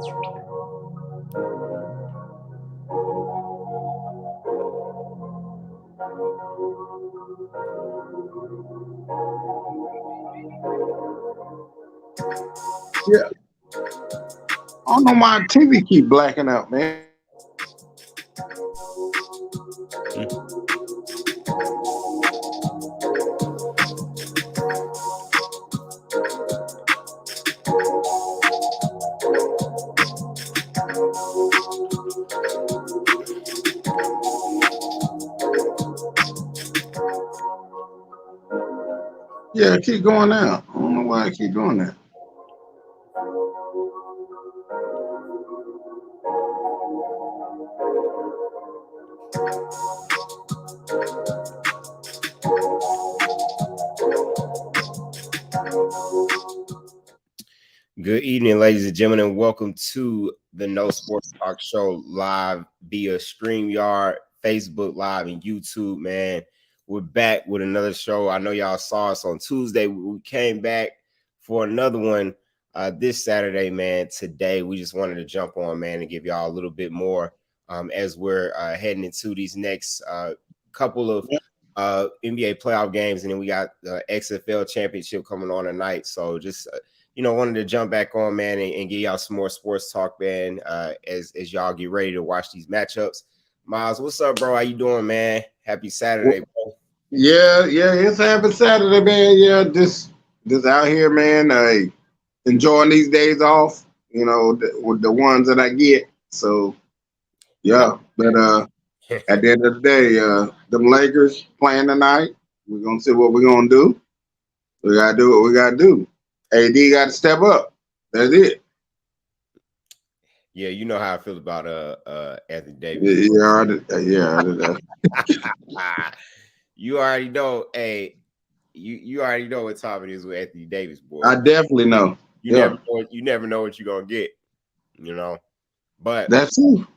Yeah. I don't know why TV keep blacking out, man. Yeah, keep going out. I don't know why I keep doing that. Good evening, ladies and gentlemen, and welcome to the No Sports Talk Show live via StreamYard, Facebook Live, and YouTube, man. We're back with another show. I know y'all saw us on Tuesday. We came back for another one this Saturday, man. Today, we just wanted to jump on, man, and give y'all a little bit more as we're heading into these next couple of NBA playoff games, and then we got the XFL championship coming on tonight. So just wanted to jump back on, man, and give y'all some more sports talk, man, as y'all get ready to watch these matchups. Miles, what's up, bro? How you doing, man? Happy Saturday, bro. Yeah, it's happy Saturday, man. Yeah, just out here, man. Enjoying these days off, with the ones that I get. So, yeah. But at the end of the day, them Lakers playing tonight. We're gonna see what we're gonna do. We gotta do what we gotta do. AD got to step up. That's it. Yeah, you know how I feel about Anthony Davis. Yeah. You already know. Hey, you already know what time it is with Anthony Davis, boy. I definitely know. You never know what you're gonna get. But that's true.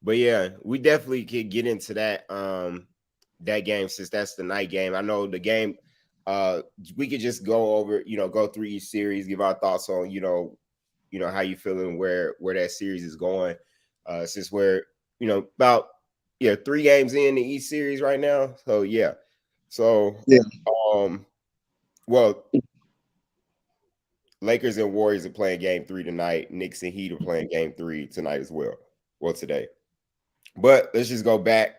But yeah, we definitely could get into that that game, since that's the night game. I know the game. We could just go over, go through each series, give our thoughts on, how you feeling, where that series is going. Since we're, about 3 games in each series right now. So yeah. Well, Lakers and Warriors are playing game 3 tonight. Knicks and Heat are playing game 3 tonight as well. Well, today. But let's just go back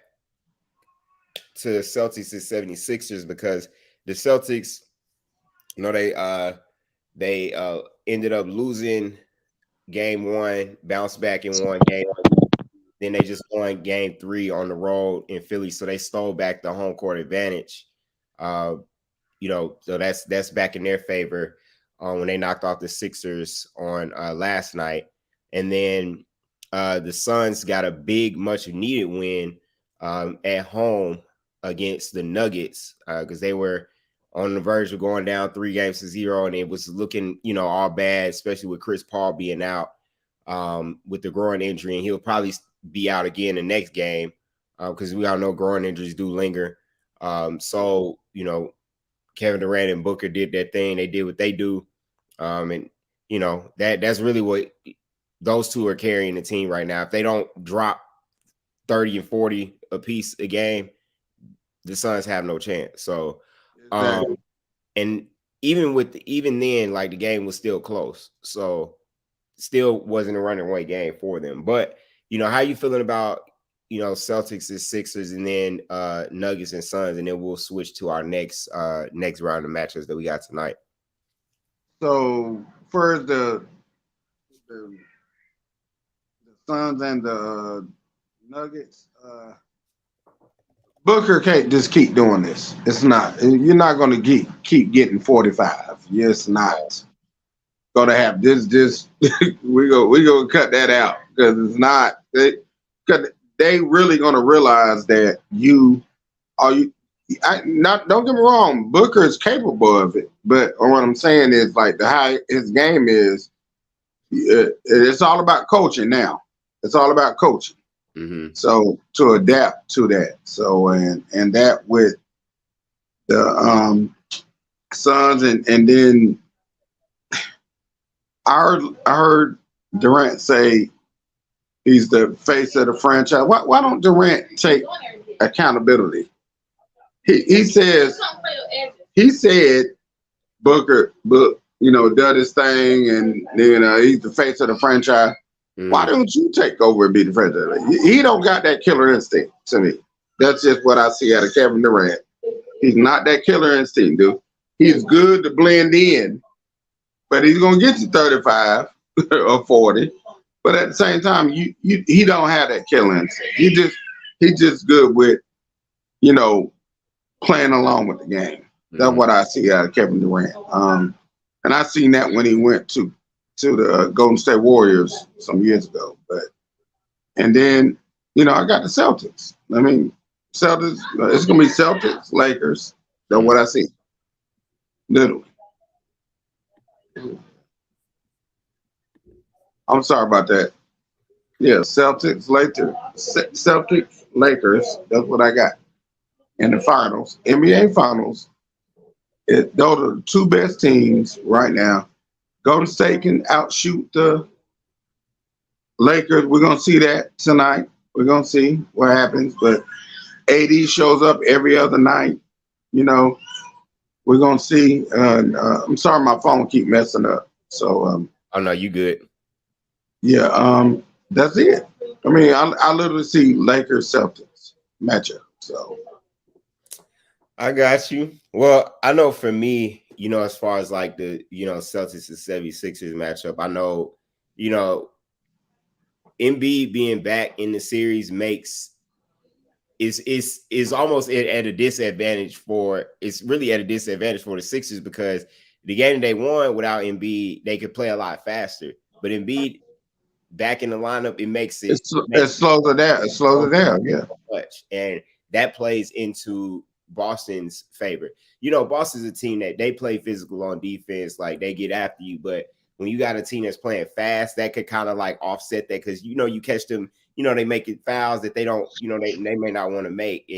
to the Celtics and 76ers, because the Celtics, they ended up losing game 1, bounced back and won game 1. Then they just won game 3 on the road in Philly, so they stole back the home court advantage. So that's back in their favor when they knocked off the Sixers on last night. And then the Suns got a big, much needed win at home against the Nuggets, because they were on the verge of going down 3-0, and it was looking, all bad, especially with Chris Paul being out with the groin injury, and he'll probably be out again the next game because we all know groin injuries do linger. So Kevin Durant and Booker did their thing. They did what they do, and that's really what those two are carrying the team right now. If they don't drop 30 and 40 a piece a game, the Suns have no chance. So, and even then, like, the game was still close. So, still wasn't a running away game for them. But how you feeling about Celtics and Sixers, and then Nuggets and Suns, and then we'll switch to our next round of matches that we got tonight. So first, the Suns and the Nuggets. Booker can't just keep doing this. It's not. You're not going to keep getting 45. It's not going to have this. we go cut that out, because it's not. They really going to realize that don't get me wrong. Booker is capable of it, but what I'm saying is, like, how his game is. It's all about coaching now. It's all about coaching. Mm-hmm. So to adapt to that. So and that with the Suns, and then I heard Durant say he's the face of the franchise. Why don't Durant take accountability? He says he said Booker did his thing, and he's the face of the franchise. Why don't you take over and be the franchise? He don't got that killer instinct to me. That's just what I see out of Kevin Durant. He's not that killer instinct, dude. He's good to blend in, but he's gonna get you 35 or 40. But at the same time, he don't have that killer instinct. He's just good with playing along with the game. That's what I see out of Kevin Durant. And I seen that when he went to the Golden State Warriors some years ago. And then I got the Celtics. I mean, Celtics. It's gonna be Celtics, Lakers. That's what I see. Literally. I'm sorry about that. Yeah, Celtics, Lakers. That's what I got in the finals, NBA finals. Those are the two best teams right now. Golden State can outshoot the Lakers. We're gonna see that tonight. We're gonna see what happens. But AD shows up every other night. We're gonna see. I'm sorry, my phone keep messing up. So oh no, you good. Yeah, that's it. I mean, I literally see Lakers Celtics matchup. So I got you. Well, I know for me, as far as like the Celtics and 76ers matchup, I know, Embiid being back in the series is almost at a disadvantage it's really at a disadvantage for the Sixers, because the game they won without Embiid, they could play a lot faster. But Embiid back in the lineup, it slows it down. It slows it down, yeah. Much. And that plays into Boston's favor. Boston's a team that they play physical on defense, like they get after you. But when you got a team that's playing fast, that could kind of like offset that, because you catch them, they make it fouls that they don't, they may not want to make.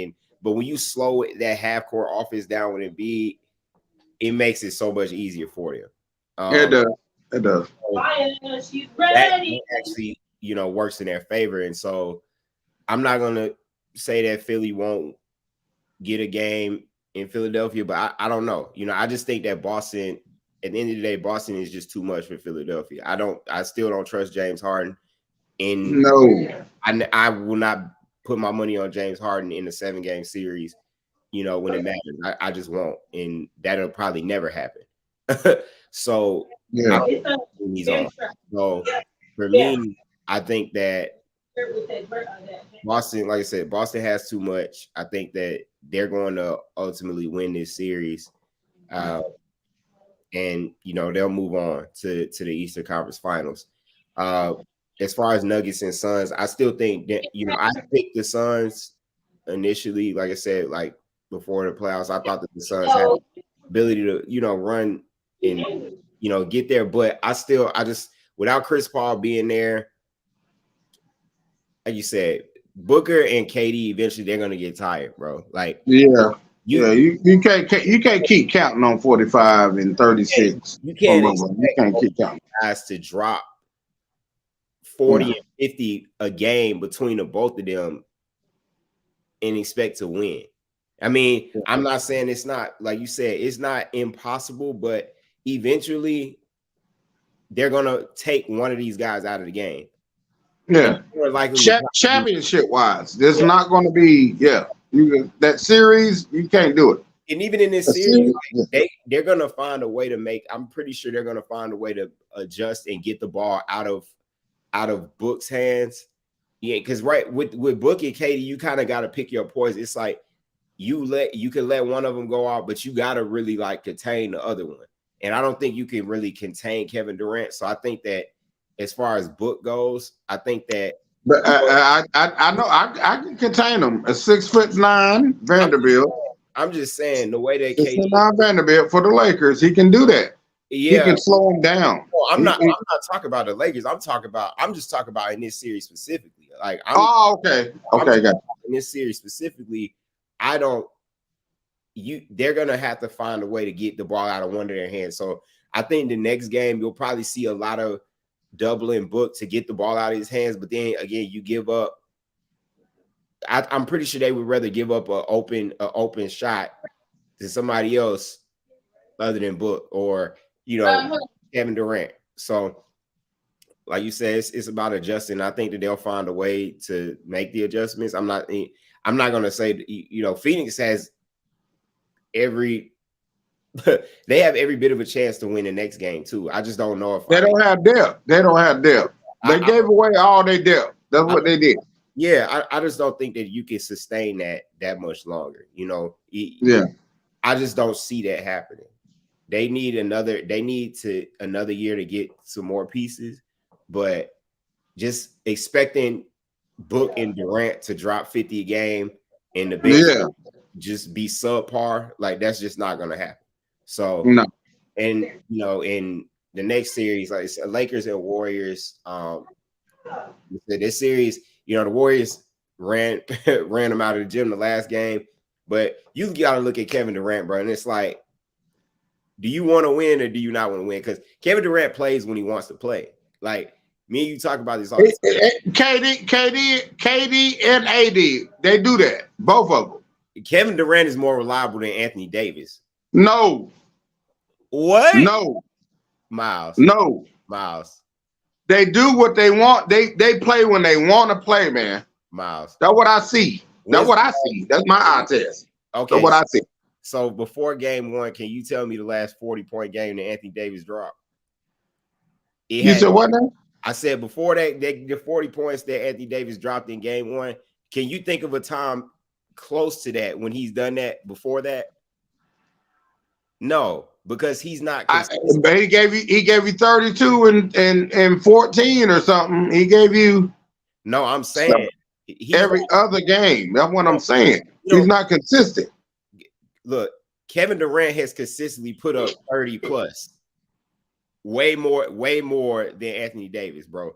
But when you slow that half court offense down with Embiid, it makes it so much easier for them. It does. It does. That actually, works in their favor. And so I'm not gonna say that Philly won't get a game in Philadelphia, but I don't know. I just think that Boston, at the end of the day, Boston is just too much for Philadelphia. I still don't trust James Harden. No. I will not put my money on James Harden in a 7-game series, when it matters. I just won't. And that'll probably never happen. So yeah. He's on. So for me, I think that Boston, like I said, Boston has too much. I think that they're going to ultimately win this series. And they'll move on to the Eastern Conference Finals. As far as Nuggets and Suns, I still think that I picked the Suns initially. Like I said, like before the playoffs, I thought that the Suns had the ability to run and get there. But I just without Chris Paul being there, like you said, Booker and KD eventually they're gonna get tired, bro. Like you can't keep counting on 45 and 36. You can't keep counting guys to drop 40 and 50 a game between the both of them and expect to win. I mean, I'm not saying it's not, like you said, it's not impossible, but eventually they're gonna take one of these guys out of the game. Yeah, championship wise, there's not going to be. That series you can't do it. And even in this series, they're gonna find a way to make. I'm pretty sure they're gonna find a way to adjust and get the ball out of Book's hands. Yeah, because with Book and KD, you kind of got to pick your poison. It's like you can let one of them go out, but you got to really like contain the other one. And I don't think you can really contain Kevin Durant. So I think that as far as Book goes, I think that. But I know I can contain him. A 6'9" Vanderbilt. I'm just saying the way that KD Vanderbilt for the Lakers, he can do that. Yeah, he can slow him down. Well, I'm not talking about the Lakers. I'm just talking about in this series specifically. Like, okay, got it. In this series specifically, they're gonna have to find a way to get the ball out of one of their hands. So I think the next game you'll probably see a lot of doubling Book to get the ball out of his hands, but then again, you give up. I'm pretty sure they would rather give up an open shot to somebody else other than Book or Kevin Durant. So, like you said, it's about adjusting. I think that they'll find a way to make the adjustments. I'm not gonna say Phoenix has every they have every bit of a chance to win the next game too. I just don't know if they don't have depth. They don't have depth. They gave away all their depth. That's what they did. Yeah, I just don't think that you can sustain that much longer. I just don't see that happening. They need another year to get some more pieces, but just expecting Book and Durant to drop 50 a game and the bench just be subpar, like that's just not gonna happen. So no. And in the next series, like Lakers and Warriors, this series, the Warriors ran them out of the gym the last game, but you got to look at Kevin Durant, bro, and it's like, do you want to win or do you not want to win? Because Kevin Durant plays when he wants to play. Like me and you talk about this all the time. KD and AD, they do that, both of them. Kevin Durant is more reliable than Anthony Davis. No. What? No. Miles. No. Miles. They do what they want. They play when they want to play, man. Miles. That's what I see. That's what I see. That's my eye test. Okay. That's what I see. So before game one, can you tell me the last 40-point game that Anthony Davis dropped? You said what now? I said before the 40 points that Anthony Davis dropped in game one, can you think of a time close to that when he's done that before that? No, because he's not. But he gave you 32 and 14 or something. He gave you. No, I'm saying every other game. That's what I'm saying. He's not consistent. Look, Kevin Durant has consistently put up 30 plus. Way more than Anthony Davis, bro.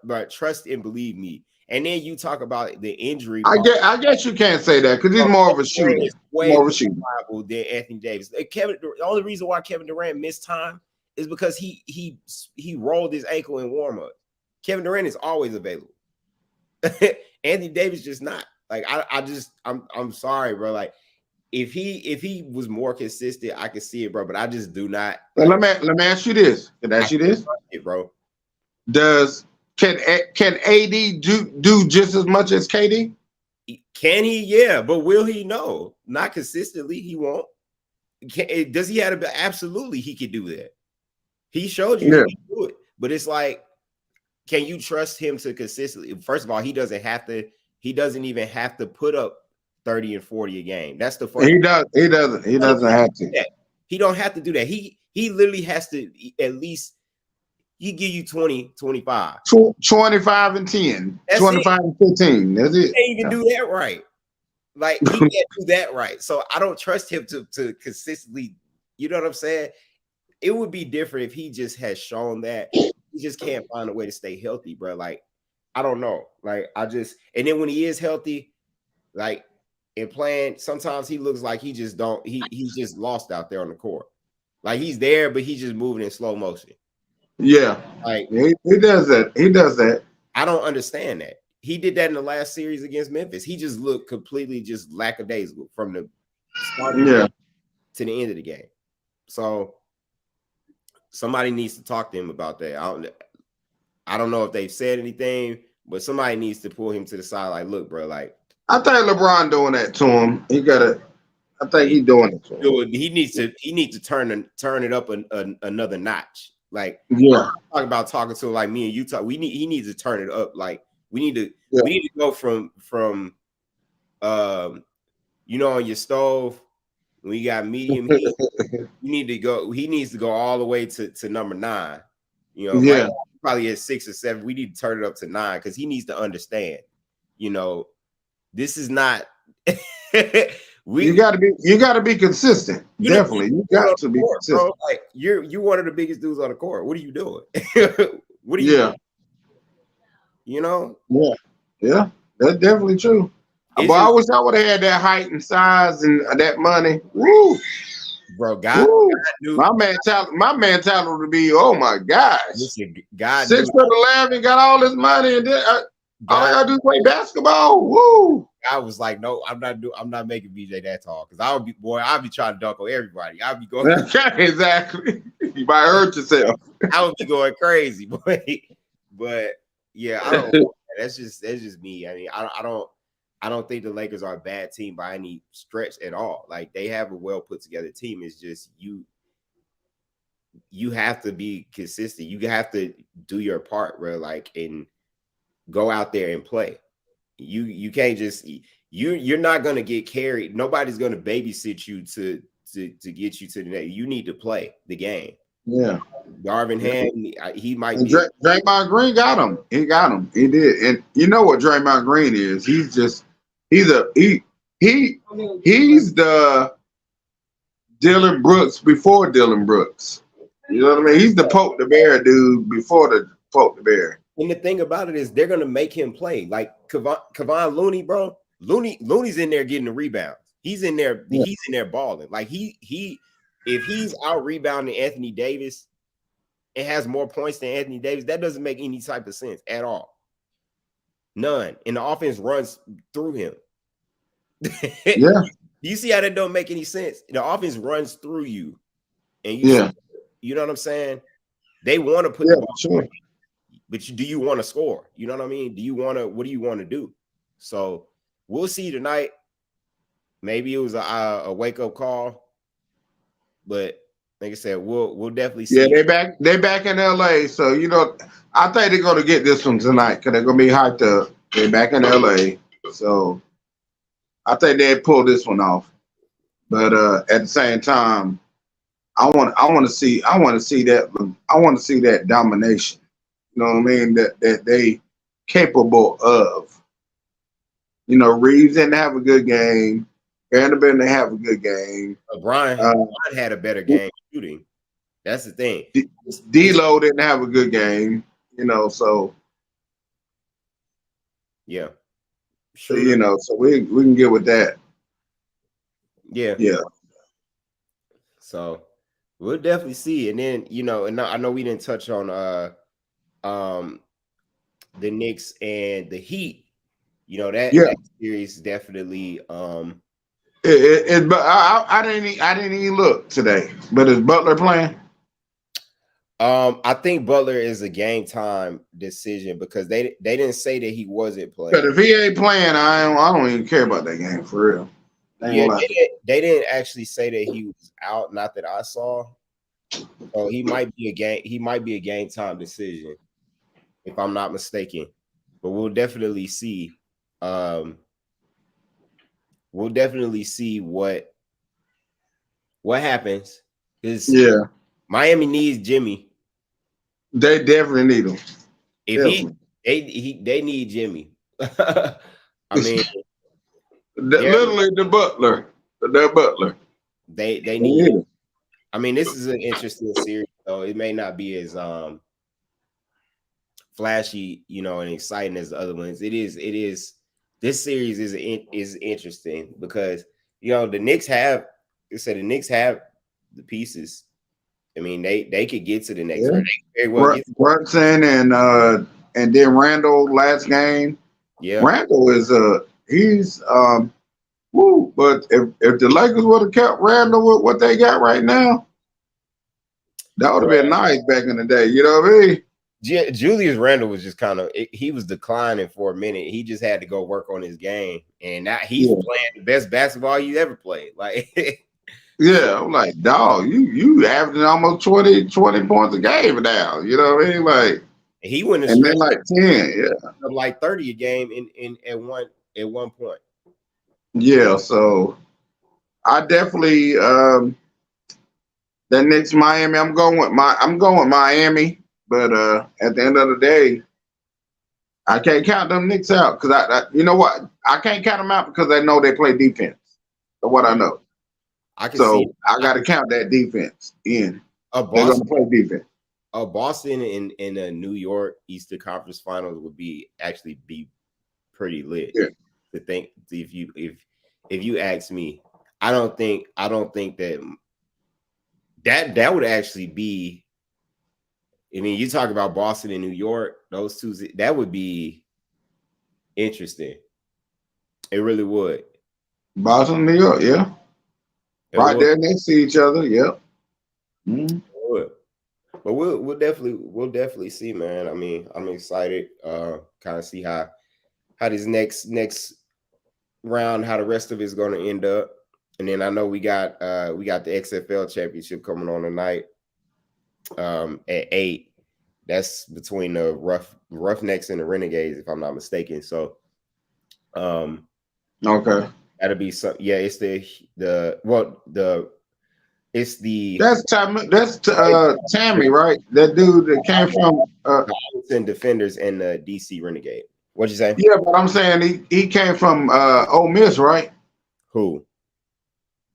But trust and believe me. And then you talk about the injury. I guess you can't say that because he's more of a shooter. More of a shooter than Anthony Davis. The only reason why Kevin Durant missed time is because he rolled his ankle in warm up. Kevin Durant is always available. Anthony Davis just not. Like I'm sorry, bro. Like if he was more consistent, I could see it, bro. But I just do not. Let me ask you this. Can I ask you this, bro? Can AD do just as much as KD? Can he? Yeah, but will he? No, not consistently. He won't. Does he have to? Absolutely, he could do that. He showed you he can do it. But it's like, can you trust him to consistently? First of all, he doesn't have to. He doesn't even have to put up 30 and 40 a game. That's the first. He doesn't. He doesn't have to. He don't have to do that. He literally has to at least. He give you 20, 25. 25 and 10. That's 25 and 15. That's it. He can't even do that right. Like, he can't do that right. So I don't trust him to consistently, you know what I'm saying? It would be different if he just has shown that. He just can't find a way to stay healthy, bro. Like, I don't know. Like, and then when he is healthy, like, in playing, sometimes he looks like he's just lost out there on the court. Like, he's there, but he's just moving in slow motion. Yeah, like he does that. He does that. I don't understand that. He did that in the last series against Memphis. He just looked completely just lackadaisical from the start to the end of the game. So somebody needs to talk to him about that. I don't know if they've said anything, but somebody needs to pull him to the side. Like, look, bro. Like, I think LeBron doing that to him. I think he's doing it to him. He needs to turn it up another notch. Like, talk about talking to him like me and you talk. He needs to turn it up. Like, we need to go from on your stove when you got medium heat. He needs to go all the way to number 9. Right, probably at 6 or 7. We need to turn it up to 9 because he needs to understand. This is not. You got to be consistent. Definitely, you got to be consistent. Bro. Like, you're one of the biggest dudes on the court. What are you doing? What are you doing? Yeah, that's definitely true. But I wish I would have had that height and size and that money. Woo! bro. God knew. My mentality would be, oh my gosh, Listen, God 6'11", got all this money, and then all I gotta do is play basketball. Woo! I was like, no, I'm not making BJ that tall because I'll be trying to dunk on everybody. I'll be going exactly. You might hurt yourself. I would be going crazy, boy. But yeah, I don't. That's just me. I mean, I don't think the Lakers are a bad team by any stretch at all. Like they have a well put together team. It's just you have to be consistent. You have to do your part, bro. Like and go out there and play. You can't just you're not gonna get carried. Nobody's gonna babysit you to get you to the next. You need to play the game. Yeah. Darvin Ham, he might and be. Draymond Green got him. He got him. He did. And you know what Draymond Green is? He's the Dylan Brooks before Dylan Brooks. You know what I mean? He's the poke the bear dude before the poke the bear. And the thing about it is they're gonna make him play. Like Kevon Looney, bro. Looney's in there getting the rebounds. He's in there, he's in there balling. Like he if he's out rebounding Anthony Davis and has more points than Anthony Davis, that doesn't make any type of sense at all. None. And the offense runs through him. Yeah. You see how that don't make any sense? The offense runs through you. And you know what I'm saying? They want to put the ball sure. But do you want to score? You know what I mean? What do you want to do? So we'll see tonight. Maybe it was a wake-up call. But like I said, we'll definitely see. Yeah, they back in LA. So I think they're gonna get this one tonight because they're gonna be hyped up. They're back in LA. So I think they pull this one off. But at the same time, I want to see that domination. You know what I mean? That they capable of. Reeves didn't have a good game. Vanderbilt didn't have a good game. Brian had a better game shooting. That's the thing. D'Lo didn't have a good game. So yeah. Sure. So we can get with that. Yeah. Yeah. So we'll definitely see. And then, and I know we didn't touch on the Knicks and the Heat. That series definitely but I didn't even look today. But is Butler playing? I think Butler is a game time decision because they didn't say that he wasn't playing. But if he ain't playing, I don't even care about that game for real. They didn't actually say that he was out. Not that I saw. So he might be a game time decision, if I'm not mistaken. But we'll definitely see. We'll definitely see what happens. Because Miami needs Jimmy. They definitely need him. They need Jimmy. I mean, literally the Butler. Their Butler. They need him. I mean, this is an interesting series, though. It may not be as flashy, and exciting as the other ones. It is. This series is interesting because the Knicks have. The Knicks have the pieces. I mean, they could get to the next round. They very well Brunson and then Randall last game. Yeah, Randall is he's woo. But if the Lakers would have kept Randall with what they got right now, that would have been nice back in the day. You know what I mean? Julius Randle was just he was declining for a minute. He just had to go work on his game, and now he's playing the best basketball he's ever played. Like, yeah, I'm like, dog, you averaging almost 20 points a game now. You know what I mean? Like, he went and then like 10, like 30 a game at one point. Yeah, so I definitely that next Miami. I'm going with Miami. But at the end of the day, I can't count them Knicks out because I you know what? I can't count them out because I know they play defense. That's what I know. I got to count that defense in. They're going to play defense. Boston in a New York Eastern Conference Finals would be pretty lit. Yeah. To think if you ask me, I don't think that That would actually be. I mean, you talk about Boston and New York; those two. That would be interesting. It really would. Boston, New York, yeah. It Right would. there next to each other, yep. Mm-hmm. It would. But we'll definitely see, man. I mean, I'm excited. Kind of see how this next round, how the rest of it's going to end up. And then I know we got the XFL championship coming on tonight at 8. That's between the Roughnecks and the Renegades, if I'm not mistaken. So Okay. that'll be some. Yeah, it's That's Tammy, right? That dude that came from the Defenders and the DC Renegade. What'd you say? yeah, but I'm saying he came from Ole Miss, right? Who?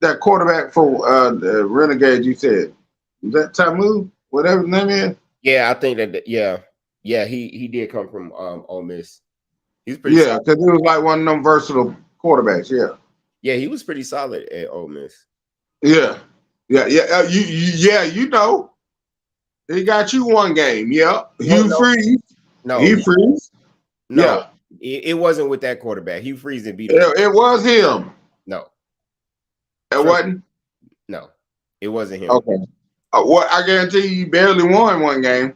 That quarterback for the Renegades, you said. Is that Tamu? Whatever his name is? Yeah, I think that he did come from Ole Miss. He's pretty Yeah, because he was like one of them versatile quarterbacks, yeah. Yeah, he was pretty solid at Ole Miss. Yeah. You know. He got you one game, yeah. Hugh Freeze. No. Hugh Freeze. No, yeah. It wasn't with that quarterback. Hugh Freeze didn't beat him. It was him. No. It wasn't? No, it wasn't him. Okay. What I guarantee you barely won one game.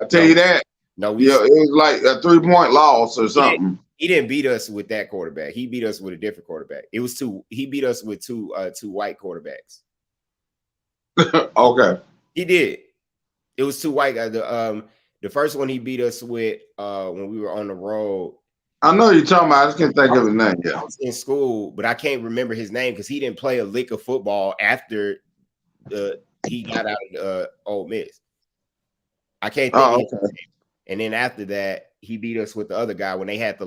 I tell you that. No, it was like a 3-point loss or something. He didn't beat us with that quarterback. He beat us with a different quarterback. He beat us with two white quarterbacks. Okay. He did. It was two white guys. The first one he beat us with when we were on the road. I know you're talking about. I just can't think of his name. Yeah. I was in school, but I can't remember his name because he didn't play a lick of football after he got out of Ole Miss. I can't think of his name. And then after that, he beat us with the other guy when they had the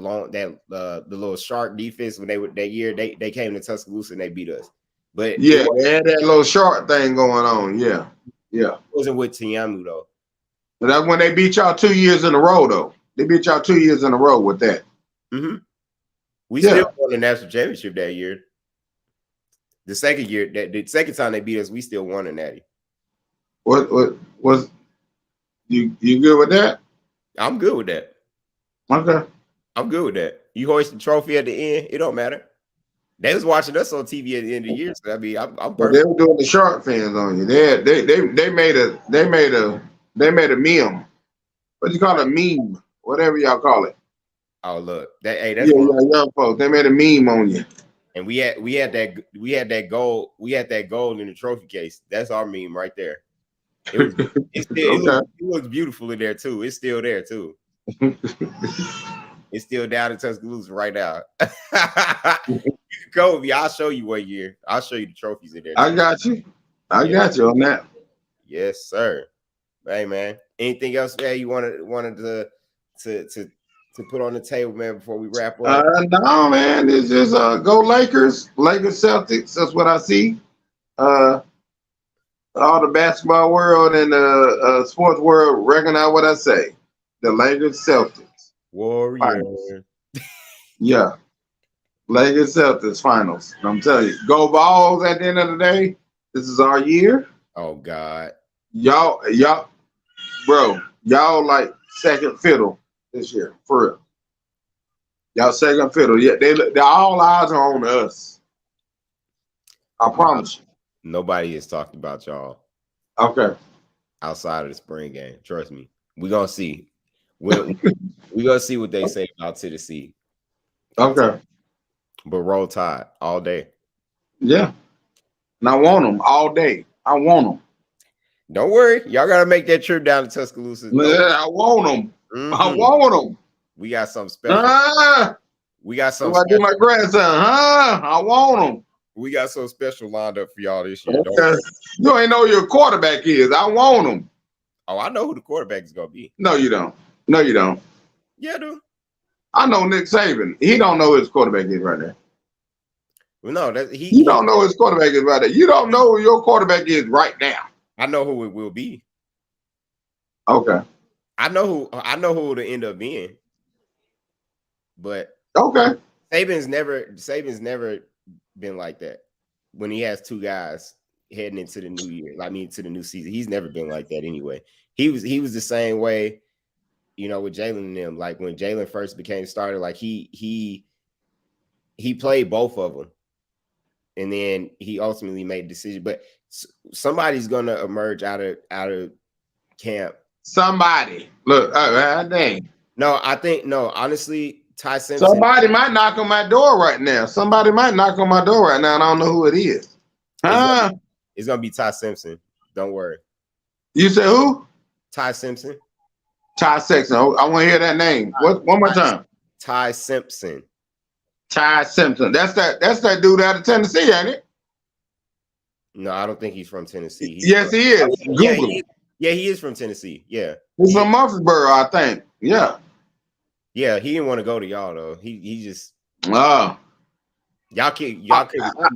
little shark defense when that year they came to Tuscaloosa and they beat us. But yeah, they had that little shark thing going on. Yeah. Yeah. It wasn't with Tiamu though. But that's when they beat y'all 2 years in a row though. They beat y'all 2 years in a row with that. Mm-hmm. We still won the national championship that year. The second year, the second time they beat us, we still won a natty. What was you good with that? I'm good with that. Okay. I'm good with that. You hoist the trophy at the end, it don't matter. They was watching us on TV at the end of the year. So I mean, I'm perfect. They were doing the shark fans on you. They made a meme. What you call it? A meme? Whatever y'all call it. Oh look, that's young folks. They made a meme on you. And we had that gold in the trophy case. That's our meme right there. It looks beautiful in there too. It's still there too. It's still down in Tuscaloosa right now. You can go with me. I'll show you what year. I'll show you the trophies in there. I got you. I got you on that. Yes, sir. Hey man, anything else that you wanted to put on the table, man, before we wrap up? No, man. It's just go Lakers, Celtics. That's what I see. All the basketball world and the sports world recognize what I say. The Lakers, Celtics, Warriors. Yeah, Lakers, Celtics finals. I'm telling you, go Balls. At the end of the day, this is our year. Oh God, y'all, bro, y'all like second fiddle this year, for real. Y'all second fiddle. Yeah, they all eyes are on us. I promise you. Nobody is talking about y'all. Okay. Outside of the spring game, trust me. We're gonna see. We're gonna see what they say about Tennessee. Okay. But roll Tide all day. Yeah. And I want them all day. I want them. Don't worry, y'all gotta make that trip down to Tuscaloosa. Yeah, I want them. Mm-hmm. I want them. We got something special. We got something. I do my grandson, I want them. We got something special lined up for y'all this year. Okay. You ain't know who your quarterback is. I want him. Oh, I know who the quarterback is gonna be. No, you don't. No, you don't. Yeah, I do. I know Nick Saban. He don't know who his quarterback is right there. Well, no, he don't know who his quarterback is right there. You don't know who your quarterback is right now. I know who it will be. Okay. I know who it'll end up being. But okay. Saban's never been like that. When he has two guys, heading into the new year. I mean, to the new season. He's never been like that anyway. He was the same way, you know, with Jalen and them. Like when Jalen first became starter, like he played both of them, and then he ultimately made a decision. But somebody's gonna emerge out of camp. Somebody. Look, dang. No, honestly, Ty Simpson. Somebody might knock on my door right now. Somebody might knock on my door right now, and I don't know who it is. It's gonna be Ty Simpson. Don't worry. You said who? Ty Simpson. Ty Simpson. I want to hear that name. What? One more time. Ty Simpson. Ty Simpson. That's that dude out of Tennessee, ain't it? No, I don't think he's from Tennessee. Yes, he is. Google. He is from Tennessee. Yeah. He's from Murfreesboro, I think. Yeah. Yeah, he didn't want to go to y'all though. He just y'all could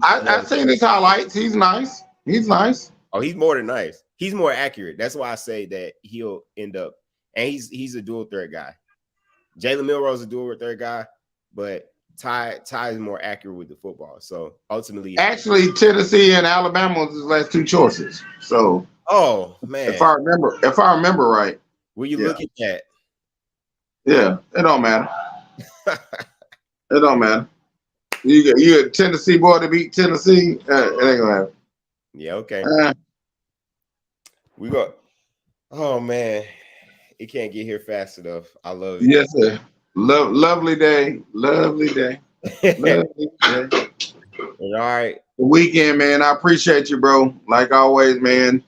I seen his highlights. He's nice. He's nice. Oh, he's more than nice. He's more accurate. That's why I say that he'll end up, and he's a dual threat guy. Jalen Milroe's a dual threat guy, but Ty is more accurate with the football. So ultimately, actually, Tennessee and Alabama was his last two choices. So, oh man, if I remember right, will you look at that? Yeah, it don't matter. It don't matter. You a Tennessee boy to beat Tennessee? It ain't gonna happen. Yeah, okay. We got. Oh man, it can't get here fast enough. I love it. Yes, sir. Lovely day. Lovely day. Lovely day. All right. The weekend, man. I appreciate you, bro. Like always, man.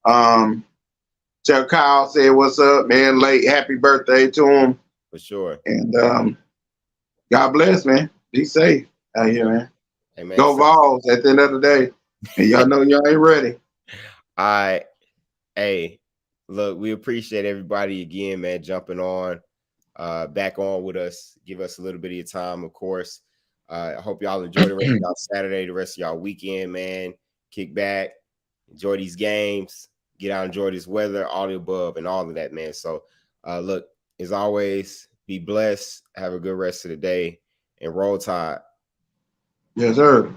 Tell Kyle, say what's up, man. Late happy birthday to him. For sure. And God bless, man. Be safe out here, man. Hey, man, Go Vols at the end of the day. And y'all know y'all ain't ready. All right. Hey, look, we appreciate everybody again, man, jumping on, back on with us. Give us a little bit of your time, of course. I hope y'all enjoy the rest of y'all Saturday, the rest of y'all weekend, man. Kick back, enjoy these games, get out, enjoy this weather, all the above, and all of that, man. So, look, as always, be blessed. Have a good rest of the day, and roll tide. Yes, sir.